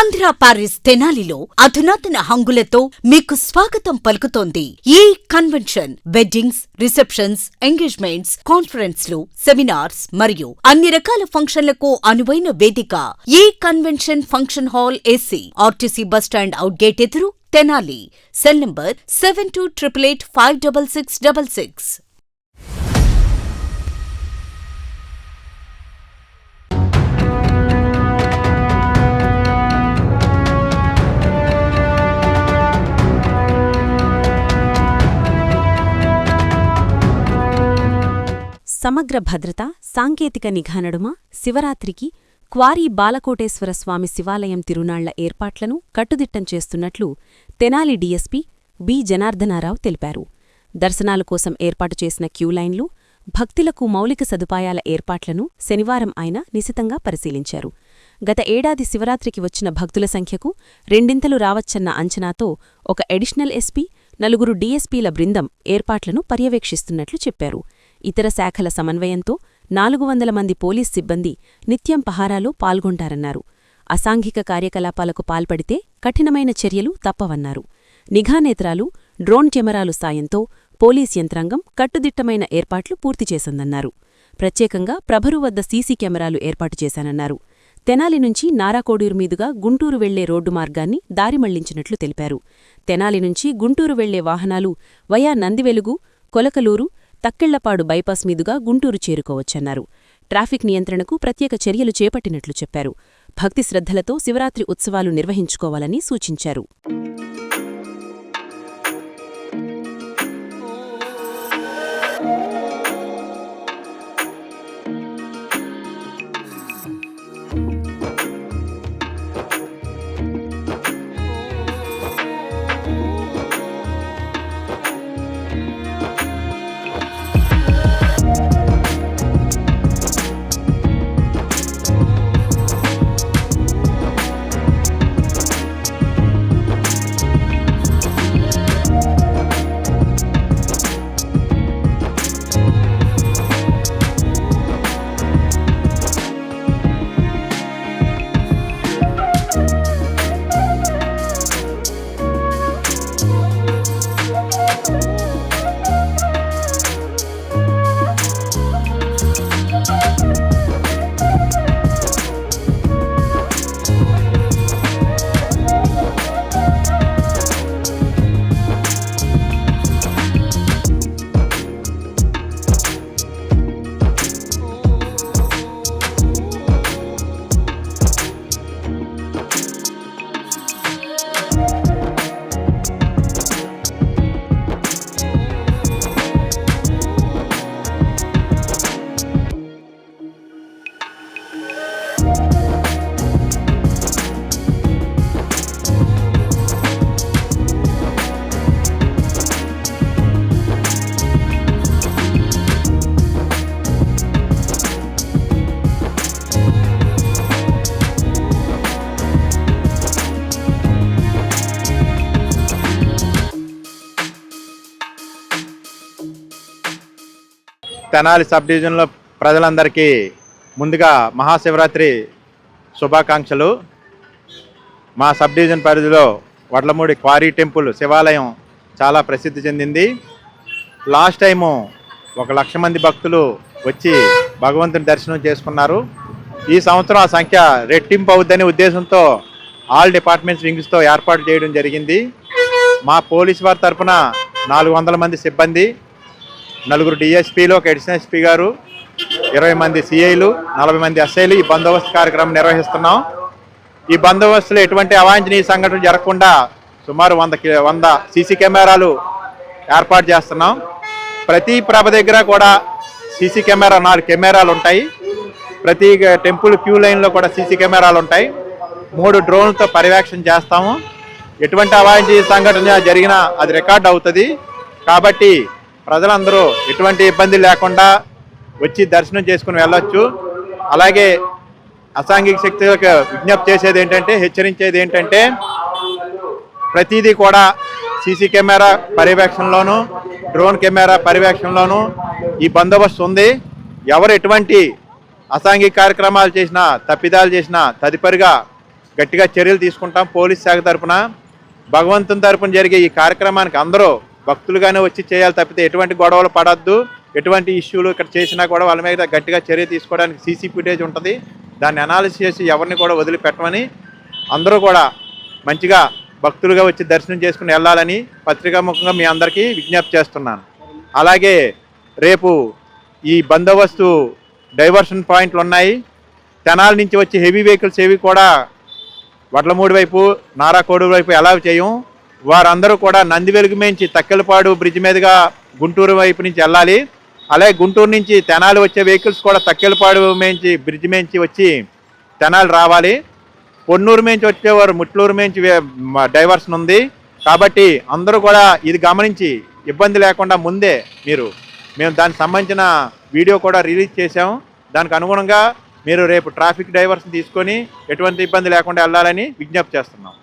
Andhra Paris తెనాలిలో అధునాతన హంగులతో మీకు స్వాగతం పలుకుతోంది ఈ కన్వెన్షన్. వెడ్డింగ్స్, రిసెప్షన్స్, ఎంగేజ్మెంట్స్, కాన్ఫరెన్స్లు, సెమినార్స్ మరియు అన్ని రకాల ఫంక్షన్లకు అనువైన వేదిక. ఈ convention function hall AC, RTC bus stand out gate ఎదురు, తెనాలి. Cell number 7288856666. సమగ్ర భద్రత, సాంకేతిక నిఘా నడుమ శివరాత్రికి క్వారీ బాలకోటేశ్వర స్వామి శివాలయం తిరునాళ్ల ఏర్పాట్లను కట్టుదిట్టం చేస్తున్నట్లు తెనాలి డీఎస్పీ బి. జనార్దనారావు తెలిపారు. దర్శనాల కోసం ఏర్పాటు చేసిన క్యూలైన్లు, భక్తులకు మౌలిక సదుపాయాల ఏర్పాట్లను శనివారం ఆయన నిశితంగా పరిశీలించారు. గత ఏడాది శివరాత్రికి వచ్చిన భక్తుల సంఖ్యకు రెండింతలు రావచ్చన్న అంచనాతో ఒక అడిషనల్ ఎస్పీ, 4 డీఎస్పీల బృందం ఏర్పాట్లను పర్యవేక్షిస్తున్నట్లు చెప్పారు. ఇతర శాఖల సమన్వయంతో 400 మంది పోలీస్ సిబ్బంది నిత్యం పహారాలో పాల్గొంటారన్నారు. అసాంఘిక కార్యకలాపాలకు పాల్పడితే కఠినమైన చర్యలు తప్పవన్నారు. నిఘానేత్రాలు, డ్రోన్ కెమెరాలు సాయంతో పోలీస్ యంత్రాంగం కట్టుదిట్టమైన ఏర్పాట్లు పూర్తి చేసిందన్నారు. ప్రత్యేకంగా ప్రభరు వద్ద సీసీ కెమెరాలు ఏర్పాటు చేశానన్నారు. తెనాలి నుంచి నారాకోడూరు మీదుగా గుంటూరు వెళ్లే రోడ్డు మార్గాన్ని దారి మళ్లించినట్లు తెలిపారు. తెనాలి నుంచి గుంటూరు వెళ్లే వాహనాలు వయా నందివెలుగు, కొలకలూరు, తక్కిళ్లపాడు బైపాస్ మీదుగా గుంటూరు చేరుకోవచ్చన్నారు. ట్రాఫిక్ నియంత్రణకు ప్రత్యేక చర్యలు చేపట్టినట్లు చెప్పారు. భక్తి శ్రద్ధలతో శివరాత్రి ఉత్సవాలు నిర్వహించుకోవాలని సూచించారు. తెనాలి సబ్ డివిజన్లో ప్రజలందరికీ ముందుగా మహాశివరాత్రి శుభాకాంక్షలు. మా సబ్ డివిజన్ పరిధిలో వడ్లమూడి క్వారీ టెంపుల్ శివాలయం చాలా ప్రసిద్ధి చెందింది. లాస్ట్ టైము 1,00,000 మంది భక్తులు వచ్చి భగవంతుని దర్శనం చేసుకున్నారు. ఈ సంవత్సరం ఆ సంఖ్య రెట్టింపు అవుద్దనే ఉద్దేశంతో ఆల్ డిపార్ట్మెంట్స్ వింగ్స్తో ఏర్పాటు చేయడం జరిగింది. మా పోలీసు వారి తరఫున 400 మంది సిబ్బంది, 4 డిఎస్పీలు, ఒక అడిషనల్ ఎస్పీ గారు, 20 మంది సిఐలు, 40 మంది ఎస్ఐలు ఈ బందోబస్తు కార్యక్రమం నిర్వహిస్తున్నాం. ఈ బందోబస్తులో ఎటువంటి అవాంఛనీయ సంఘటనలు జరగకుండా సుమారు 100 సీసీ కెమెరాలు ఏర్పాటు చేస్తున్నాం. ప్రతి ప్రభ దగ్గర కూడా సీసీ కెమెరా 4 కెమెరాలు ఉంటాయి. ప్రతి టెంపుల్ క్యూ లైన్లో కూడా సీసీ కెమెరాలు ఉంటాయి. 3 డ్రోన్లతో పర్యవేక్షణ చేస్తాము. ఎటువంటి అవాంఛనీయ సంఘటన జరిగినా అది రికార్డ్ అవుతుంది. కాబట్టి ప్రజలందరూ ఎటువంటి ఇబ్బంది లేకుండా వచ్చి దర్శనం చేసుకుని వెళ్ళొచ్చు. అలాగే అసాంఘిక శక్తులకు విజ్ఞప్తి చేసేది ఏంటంటే, హెచ్చరించేది ఏంటంటే, ప్రతిదీ కూడా సీసీ కెమెరా పర్యవేక్షణలోను, డ్రోన్ కెమెరా పర్యవేక్షణలోను ఈ బందోబస్తు ఉంది. ఎవరు ఎటువంటి అసాంఘిక కార్యక్రమాలు చేసినా, తప్పిదాలు చేసినా తదుపరిగా గట్టిగా చర్యలు తీసుకుంటాం. పోలీస్ శాఖ తరపున, భగవంతుని తరపున జరిగే ఈ కార్యక్రమానికి అందరూ భక్తులుగానే వచ్చి చేయాలి తప్పితే ఎటువంటి గొడవలు పడద్దు. ఎటువంటి ఇష్యూలు ఇక్కడ చేసినా కూడా వాళ్ళ మీద గట్టిగా చర్య తీసుకోవడానికి సీసీ ఫుటేజ్ ఉంటుంది. దాన్ని అనాలిసిస్ చేసి ఎవరిని కూడా వదిలిపెట్టమని, అందరూ కూడా మంచిగా భక్తులుగా వచ్చి దర్శనం చేసుకుని వెళ్ళాలని పత్రికాముఖంగా మీ అందరికీ విజ్ఞప్తి చేస్తున్నాను. అలాగే రేపు ఈ బందోబస్తు డైవర్షన్ పాయింట్లు ఉన్నాయి. తెనాలి నుంచి వచ్చి హెవీ వెహికల్స్ ఏవి కూడా వడ్లమూడి వైపు, నారాకోడూరు వైపు అలౌ చేయం. వారందరూ కూడా నందివెలుగు మేంచి తక్కెలపాడు బ్రిడ్జ్ మీదుగా గుంటూరు వైపు నుంచి వెళ్ళాలి. అలాగే గుంటూరు నుంచి తెనాలి వచ్చే వెహికల్స్ కూడా తక్కెలపాడు మేంచి బ్రిడ్జ్ మేంచి వచ్చి తెనాలి రావాలి. పొన్నూరు మేంచి వచ్చేవారు ముట్లూరు మేంచి డైవర్షన్ ఉంది. కాబట్టి అందరూ కూడా ఇది గమనించి ఇబ్బంది లేకుండా ముందే మేము దానికి సంబంధించిన వీడియో కూడా రిలీజ్ చేశాము. దానికి అనుగుణంగా మీరు రేపు ట్రాఫిక్ డైవర్షన్ తీసుకొని ఎటువంటి ఇబ్బంది లేకుండా వెళ్ళాలని విజ్ఞప్తి చేస్తున్నాం.